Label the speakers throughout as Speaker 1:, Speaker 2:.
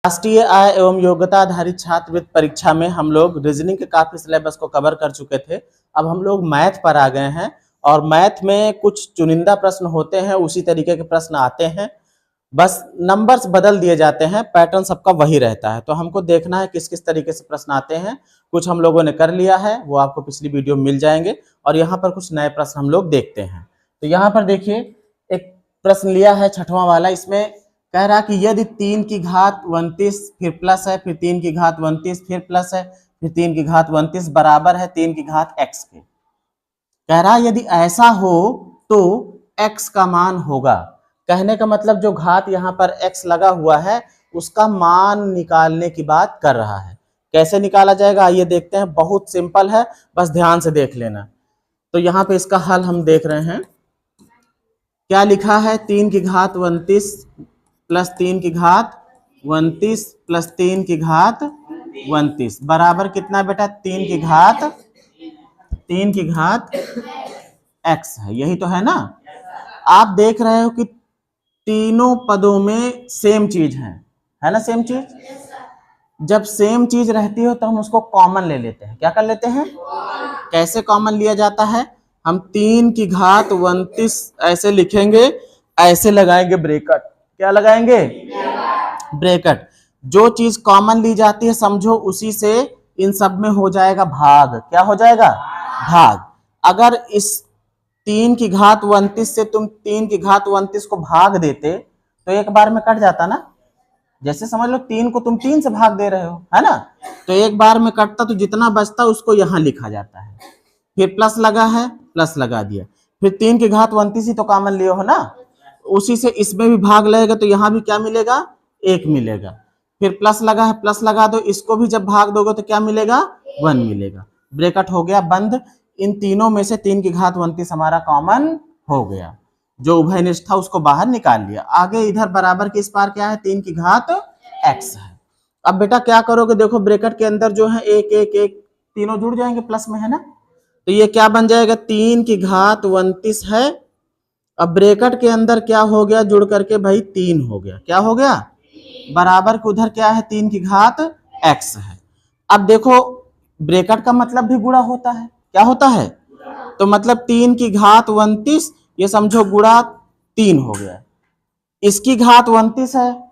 Speaker 1: राष्ट्रीय आय एवं योग्यता आधारित छात्रवृत्ति परीक्षा में हम लोग रीजनिंग के काफी सिलेबस को कवर कर चुके थे। अब हम लोग मैथ पर आ गए हैं और मैथ में कुछ चुनिंदा प्रश्न होते हैं, उसी तरीके के प्रश्न आते हैं, बस नंबर्स बदल दिए जाते हैं, पैटर्न सबका वही रहता है। तो हमको देखना है किस किस तरीके से प्रश्न आते हैं। कुछ हम लोगों ने कर लिया है, वो आपको पिछली वीडियो में मिल जाएंगे, और यहाँ पर कुछ नए प्रश्न हम लोग देखते हैं। तो यहाँ पर देखिए एक प्रश्न लिया है 6वां वाला। इसमें कह रहा कि यदि 3 की घात 29 फिर प्लस है, फिर 3 की घात 29 फिर प्लस है, फिर 3 की घात 29 बराबर है 3 की घात x के। कह रहा यदि ऐसा हो तो x का मान होगा। कहने का मतलब जो घात यहाँ पर x लगा हुआ है उसका मान निकालने की बात कर रहा है। कैसे निकाला जाएगा आइए देखते हैं। बहुत सिंपल है, बस ध्यान से देख लेना। तो यहाँ पे इसका हल हम देख रहे हैं। क्या लिखा है? 3 की घात 29 प्लस 3 की घात 29 प्लस 3 की घात 29 बराबर कितना बेटा? 3 की घात x है। यही तो है ना। आप देख रहे हो कि तीनों पदों में सेम चीज है ना, सेम चीज। जब सेम चीज रहती हो तो हम उसको कॉमन ले लेते हैं। क्या कर लेते हैं? कैसे कॉमन लिया जाता है? हम 3 की घात 29 ऐसे लिखेंगे, ऐसे लगाएंगे ब्रैकेट। क्या लगाएंगे? ब्रैकेट। जो चीज कॉमन ली जाती है समझो उसी से इन सब में हो जाएगा भाग। क्या हो जाएगा? भाग। अगर इस 3 की घात 29 से तुम 3 की घात 29 को भाग देते तो एक बार में कट जाता ना। जैसे समझ लो 3 को तुम 3 से भाग दे रहे हो, है ना, तो एक बार में कटता, तो जितना बचता उसको यहां लिखा जाता है। फिर प्लस लगा है, प्लस लगा दिया। फिर 3 की घात 29 ही तो कॉमन लियो हो ना, उसी से इसमें भी भाग लगेगा तो यहां भी क्या मिलेगा? 1 मिलेगा। फिर प्लस लगा है, प्लस लगा दो, इसको भी जब भाग दोगे तो क्या मिलेगा? 1 मिलेगा। ब्रैकेट हो गया बंद। इन तीनों में से 3 की घात 29 हमारा कॉमन हो गया। जो उभयनिष्ठ था उसको बाहर निकाल लिया। आगे इधर बराबर के इस पार क्या है? 3 की घात x है। अब बेटा क्या करोगे? देखो ब्रैकेट के अंदर जो है 1 1 1 तीनों जुड़ जाएंगे प्लस में, है ना। तो ये क्या बन जाएगा? 3 की घात 29 है। अब ब्रैकेट के अंदर क्या हो गया? जुड़ करके भाई 3 हो गया। क्या हो गया? बराबर के उधर क्या है? 3 की घात x है। अब देखो ब्रैकेट का मतलब भी गुणा होता है। क्या होता है? तो मतलब 3 की घात 29 ये समझो गुणा 3 हो गया। इसकी घात 29 है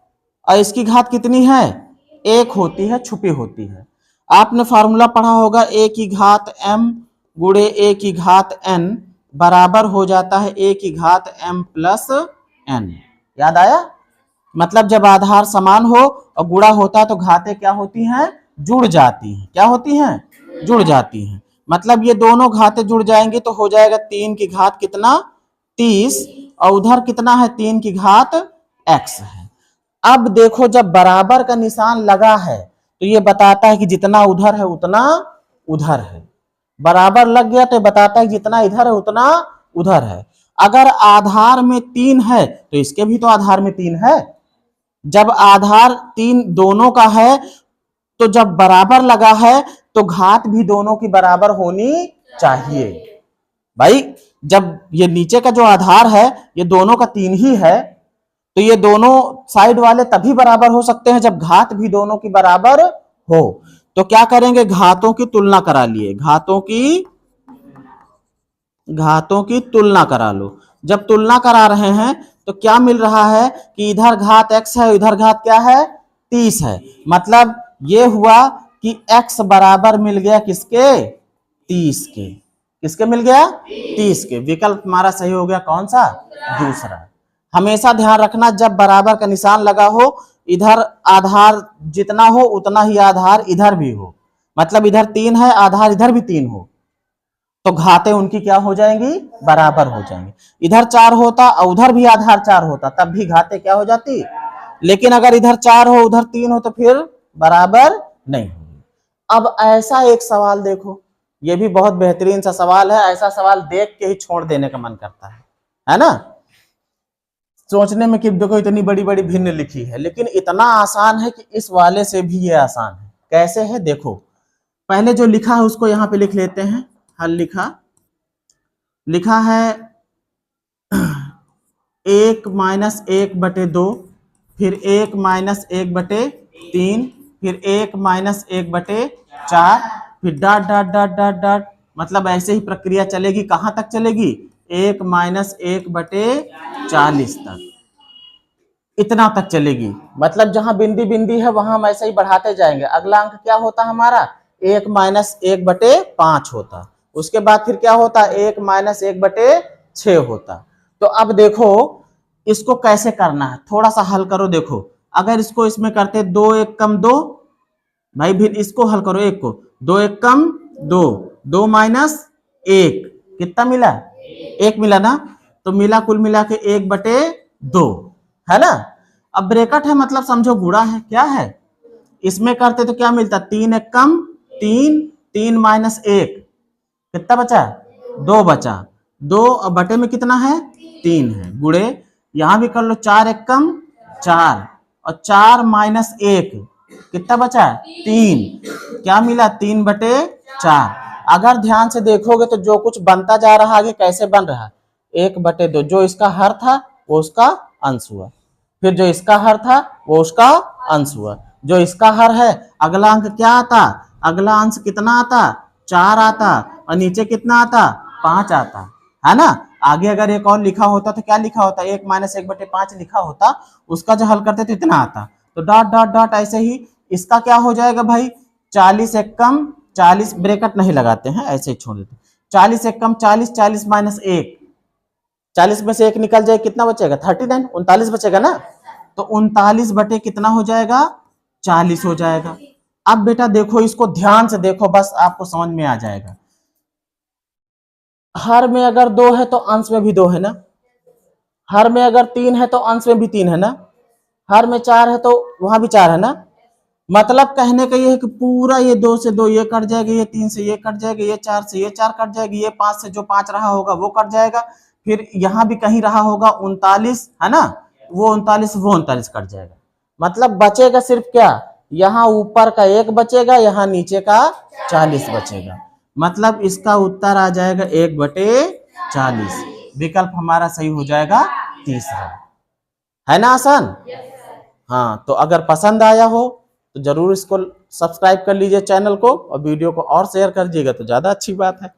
Speaker 1: और इसकी घात कितनी है? 1 होती है, छुपी होती है। आपने फॉर्मूला पढ़ा होगा a की घात m गुणे a की घात n बराबर हो जाता है a की घात m प्लस n। याद आया? मतलब जब आधार समान हो और गुणा होता है तो घातें क्या होती हैं? जुड़ जाती हैं। क्या होती हैं? जुड़ जाती हैं। मतलब ये दोनों घातें जुड़ जाएंगी तो हो जाएगा 3 की घात कितना? 30, और उधर कितना है? 3 की घात x है। अब देखो जब बराबर का निशान लगा है तो ये बताता है कि जितना उधर है उतना उधर है। बराबर लग गया तो बताता है जितना इधर है उतना उधर है। अगर आधार में 3 है तो इसके भी तो आधार में 3 है। जब आधार 3 दोनों का है तो जब बराबर लगा है तो घात भी दोनों की बराबर होनी चाहिए। भाई जब ये नीचे का जो आधार है ये दोनों का 3 ही है तो ये दोनों साइड वाले तभी बराबर हो सकते हैं जब घात भी दोनों की बराबर हो। तो क्या करेंगे? घातों की तुलना करा लिए। घातों की तुलना करा लो। जब तुलना करा रहे हैं तो क्या मिल रहा है कि इधर घात x है, इधर घात क्या है? 30 है। मतलब ये हुआ कि x बराबर मिल गया किसके? 30 के। किसके मिल गया? 30 के। विकल्प हमारा सही हो गया कौन सा? दूसरा। हमेशा ध्यान रखना जब बराबर का निशान लगा हो इधर आधार जितना हो उतना ही आधार इधर भी हो। मतलब इधर 3 है, आधार इधर भी 3 हो तो घातें उनकी क्या हो जाएंगी? बराबर हो जाएंगी। इधर 4 होता और उधर भी आधार 4 होता तब भी घातें क्या हो जाती? लेकिन अगर इधर 4 हो उधर 3 हो तो फिर बराबर नहीं होगी। अब ऐसा एक सवाल देखो, ये भी बहुत बेहतरीन सा सवाल है। ऐसा सवाल देख के ही छोड़ देने का मन करता है ना। सोचने में कि देखो इतनी बड़ी बड़ी भिन्न लिखी है, लेकिन इतना आसान है कि इस वाले से भी ये आसान है। कैसे है देखो। पहले जो लिखा है उसको यहाँ पे लिख लेते हैं। हल लिखा है 1 - 1/2 फिर 1 - 1/3 3, फिर 1 माइनस 1/4, फिर dot dot dot dot dot, मतलब ऐसे ही प्रक्रिया चलेगी। कहां तक चलेगी? 1 माइनस 1/40 तक, इतना तक चलेगी। मतलब जहां बिंदी बिंदी है वहां हम ऐसे ही बढ़ाते जाएंगे। अगला अंक क्या होता हमारा? 1 माइनस 1/5 होता। उसके बाद फिर क्या होता? 1 माइनस 1/6 होता। तो अब देखो इसको कैसे करना है, थोड़ा सा हल करो। देखो अगर इसको इसमें करते 2 1 कम 2, भाई फिर इसको हल करो, एक को 2 1 कम 2, 2 माइनस 1, कितना मिला? 1 मिला ना। तो मिला कुल मिला के 1/2 है ना। अब ब्रैकेट है मतलब समझो गुणा है। क्या है? इसमें करते तो क्या मिलता? 3 1 कम 3, 3 माइनस 1, कितना बचा? 2 बचा। 2 और बटे में कितना है? 3 है। गुणे यहां भी कर लो, 4 1 कम 4, और 4 माइनस 1, कितना बचा? 3। क्या मिला? 3/4। अगर ध्यान से देखोगे तो जो कुछ बनता जा रहा है आगे कैसे बन रहा है? 1/2। जो इसका हर था वो उसका अंश हुआ, फिर जो इसका हर था वो उसका अंश हुआ। जो इसका हर है अगला अंक क्या आता? अगला अंश कितना आता? 4 आता। और नीचे कितना आता? 5 आता, है ना। आगे अगर एक और लिखा होता तो क्या लिखा होता? 1 माइनस 1/5 लिखा होता, उसका जो हल करते तो इतना आता। तो डॉट डॉट डॉट ऐसे ही इसका क्या हो जाएगा भाई? 40 1 कम 40, ब्रैकेट नहीं लगाते हैं, ऐसे ही छोड़ देते। 40 1 कम 40, 40 माइनस 1, 40 में से 1 निकल जाए, कितना बचेगा? 39, 39 बचेगा ना। तो 39 बटे कितना हो जाएगा? 40 हो जाएगा। अब बेटा देखो इसको ध्यान से देखो, बस आपको समझ में आ जाएगा। हर में अगर 2 है तो अंश में भी 2 है ना। हर में अगर 3 है तो अंश में भी 3 है ना। हर में 4 है तो वहां भी 4 है ना। मतलब कहने का ये है कि पूरा ये 2 से 2 ये कट जाएगा, ये 3 से ये कट जाएगा, ये 4 से ये 4 कट जाएगी, ये 5 से जो 5 रहा होगा वो कट जाएगा। फिर यहां भी कहीं रहा होगा 39, है ना, वो 39 कट जाएगा। मतलब बचेगा सिर्फ क्या? यहाँ ऊपर का 1 बचेगा, यहाँ नीचे का 40 बचेगा। मतलब इसका उत्तर आ जाएगा 1/40। विकल्प हमारा सही हो जाएगा तीसरा, है ना आसान। हाँ, तो अगर पसंद आया हो तो जरूर इसको सब्सक्राइब कर लीजिए चैनल को, और वीडियो को और शेयर कर दीजिएगा तो ज्यादा अच्छी बात है।